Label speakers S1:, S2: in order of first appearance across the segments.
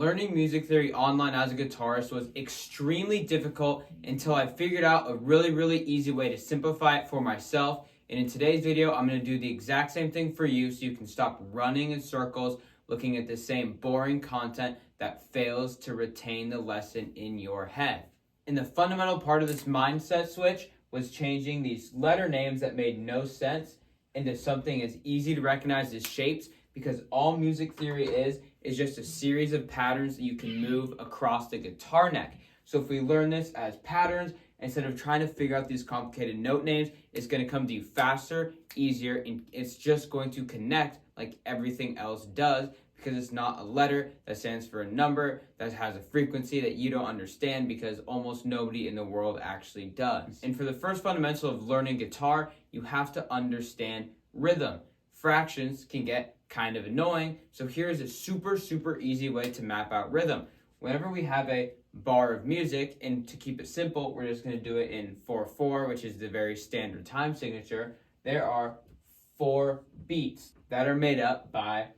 S1: Learning music theory online as a guitarist was extremely difficult until I figured out a really easy way to simplify it for myself. And in today's video, I'm going to do the exact same thing for you so you can stop running in circles looking at the same boring content that fails to retain the lesson in your head. And the fundamental part of this mindset switch was changing these letter names that made no sense into something as easy to recognize as shapes, because all music theory is just a series of patterns that you can move across the guitar neck. So if we learn this as patterns, instead of trying to figure out these complicated note names, it's going to come to you faster, easier, and it's just going to connect like everything else does, because it's not a letter that stands for a number that has a frequency that you don't understand, because almost nobody in the world actually does. And for the first fundamental of learning guitar, you have to understand rhythm. Fractions can get kind of annoying, so here's a super easy way to map out rhythm. Whenever we have a bar of music, and to keep it simple, we're just going to do it in 4/4, which is the very standard time signature. There are 4 beats that are made up by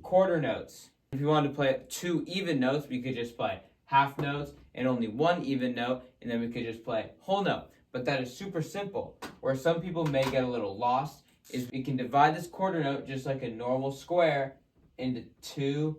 S1: quarter notes. If you wanted to play 2 even notes, we could just play half notes and only 1 even note, and then we could just play whole note. But that is super simple. Where some people may get a little lost is we can divide this quarter note just like a normal square into 2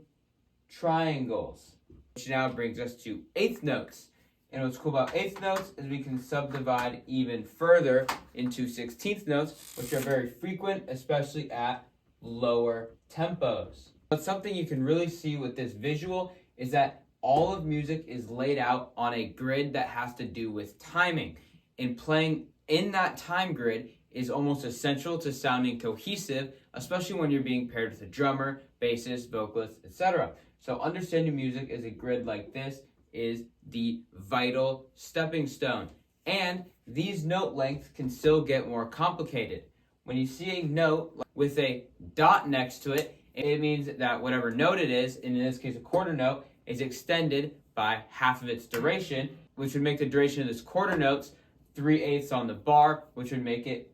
S1: triangles, which now brings us to eighth notes. And what's cool about eighth notes is we can subdivide even further into 16th notes, which are very frequent, especially at lower tempos. But something you can really see with this visual is that all of music is laid out on a grid that has to do with timing. And playing in that time grid is almost essential to sounding cohesive, especially when you're being paired with a drummer, bassist, vocalist, etc. So understanding music as a grid like this is the vital stepping stone. And these note lengths can still get more complicated. When you see a note with a dot next to it, it means that whatever note it is, and in this case a quarter note, is extended by half of its duration, which would make the duration of this quarter notes 3/8 on the bar, which would make it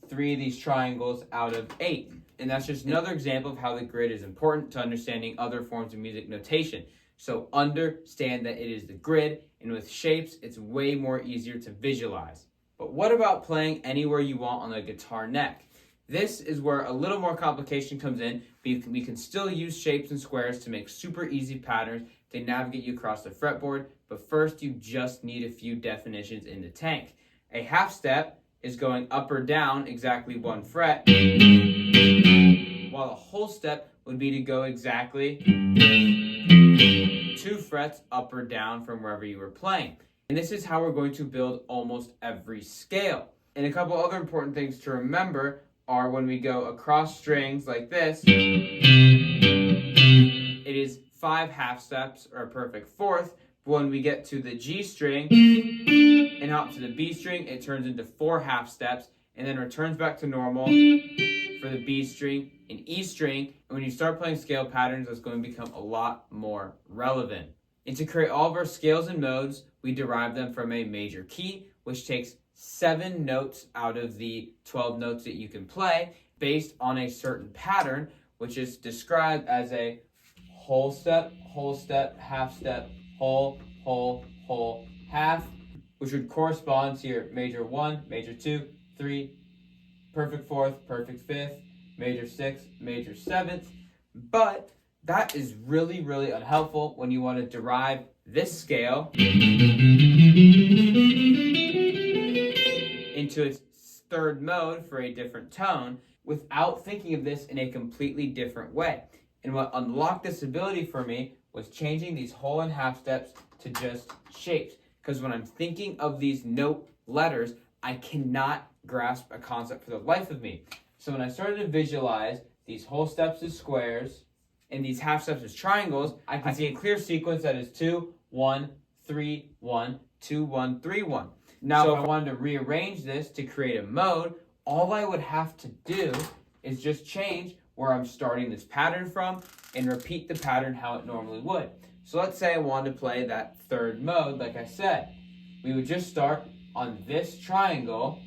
S1: 3 of these triangles out of 8. And that's just another example of how the grid is important to understanding other forms of music notation. So understand that it is the grid, and with shapes, it's way more easier to visualize. But what about playing anywhere you want on the guitar neck? This is where a little more complication comes in, but we can still use shapes and squares to make super easy patterns to navigate you across the fretboard. But first, you just need a few definitions in the tank. A half step is going up or down exactly 1 fret, while a whole step would be to go exactly 2 frets up or down from wherever you were playing. And this is how we're going to build almost every scale. And a couple other important things to remember are when we go across strings like this, it is 5 half steps or a perfect fourth. But when we get to the G string and hop to the B string, it turns into 4 half steps and then returns back to normal for the B string and E string. And when you start playing scale patterns, that's going to become a lot more relevant. And to create all of our scales and modes, we derive them from a major key, which takes 7 notes out of the 12 notes that you can play based on a certain pattern, which is described as a whole step, half step, whole, half, which would correspond to your major 1, major 2, 3, perfect fourth, perfect fifth, major 6th, major 7th. But that is really unhelpful when you want to derive this scale into its third mode for a different tone without thinking of this in a completely different way. And what unlocked this ability for me was changing these whole and half steps to just shapes. Because when I'm thinking of these note letters, I cannot grasp a concept for the life of me. So when I started to visualize these whole steps as squares and these half steps as triangles, I can see a clear sequence that is 2, 1, 3, 1, 2, 1, 3, 1. Now, if I wanted to rearrange this to create a mode, all I would have to do is just change where I'm starting this pattern from and repeat the pattern how it normally would. So let's say I wanted to play that third mode, like I said. We would just start on this triangle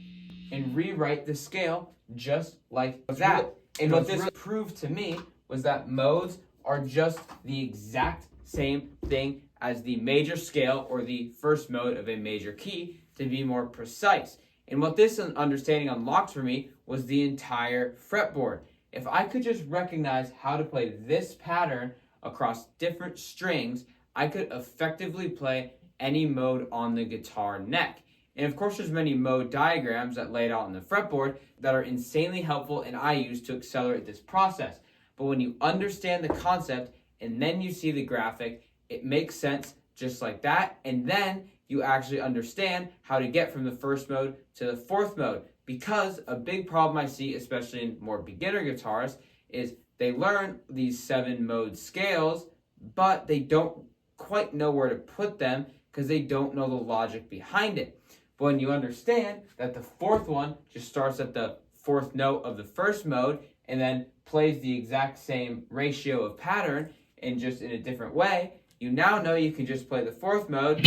S1: and rewrite the scale just like that. And what this proved to me was that modes are just the exact same thing as the major scale or the first mode of a major key to be more precise. And what this understanding unlocked for me was the entire fretboard. If I could just recognize how to play this pattern across different strings, I could effectively play any mode on the guitar neck. And of course, there's many mode diagrams that lay it out on the fretboard that are insanely helpful and I use to accelerate this process. But when you understand the concept and then you see the graphic, it makes sense just like that. And then you actually understand how to get from the first mode to the fourth mode. Because a big problem I see, especially in more beginner guitarists, is they learn these 7 mode scales, but they don't quite know where to put them because they don't know the logic behind it. But when you understand that the fourth one just starts at the fourth note of the first mode and then plays the exact same ratio of pattern and just in a different way, you now know you can just play the fourth mode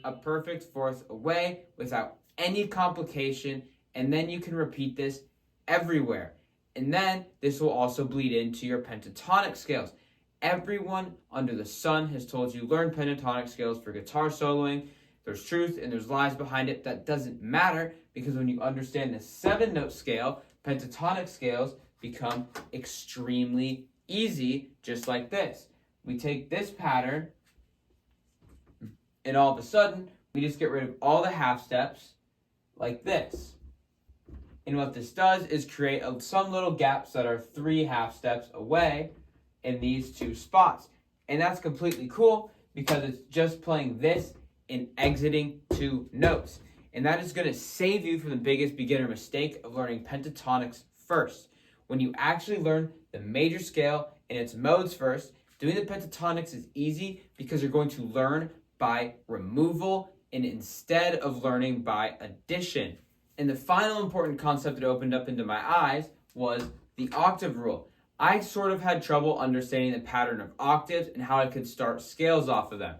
S1: a perfect fourth away without any complication, and then you can repeat this everywhere. And then this will also bleed into your pentatonic scales. Everyone under the sun has told you learn pentatonic scales for guitar soloing. There's truth and there's lies behind it. That doesn't matter because when you understand the 7-note scale, pentatonic scales become extremely easy, just like this. We take this pattern and all of a sudden we just get rid of all the half steps like this. And what this does is create some little gaps that are 3 half steps away in these 2 spots. And that's completely cool because it's just playing this and exiting 2 notes. And that is going to save you from the biggest beginner mistake of learning pentatonics first. When you actually learn the major scale and its modes first, doing the pentatonics is easy because you're going to learn by removal and instead of learning by addition. And the final important concept that opened up into my eyes was the octave rule. I sort of had trouble understanding the pattern of octaves and how I could start scales off of them.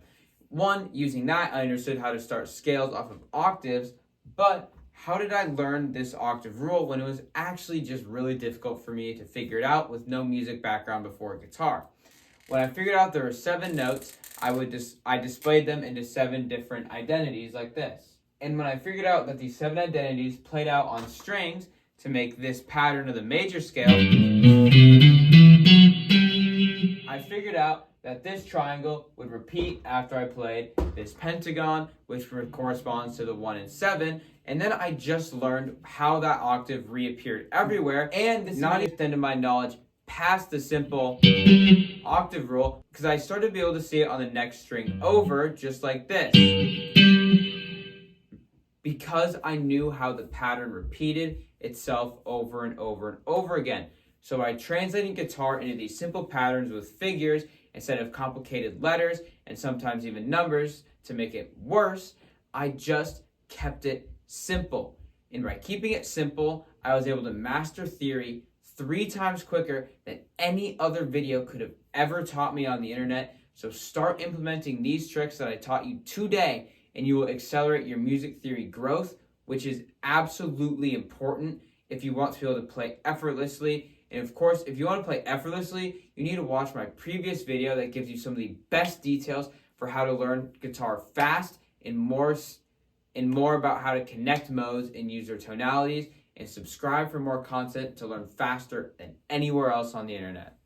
S1: One, using that, I understood how to start scales off of octaves, but how did I learn this octave rule when it was actually just really difficult for me to figure it out with no music background before guitar? When I figured out there were 7 notes, I displayed them into 7 different identities like this. And when I figured out that these 7 identities played out on strings to make this pattern of the major scale, I figured out that this triangle would repeat after I played this pentagon, which corresponds to the 1 and 7, and then I just learned how that octave reappeared everywhere, and this not extended my knowledge past the simple octave rule, because I started to be able to see it on the next string over, just like this. Because I knew how the pattern repeated itself over and over and over again. So by translating guitar into these simple patterns with figures instead of complicated letters and sometimes even numbers to make it worse, I just kept it simple. And by keeping it simple, I was able to master theory 3 times quicker than any other video could have ever taught me on the internet. So start implementing these tricks that I taught you today and you will accelerate your music theory growth, which is absolutely important if you want to be able to play effortlessly. And of course, if you want to play effortlessly, you need to watch my previous video that gives you some of the best details for how to learn guitar fast and more about how to connect modes and use their tonalities. And subscribe for more content to learn faster than anywhere else on the internet.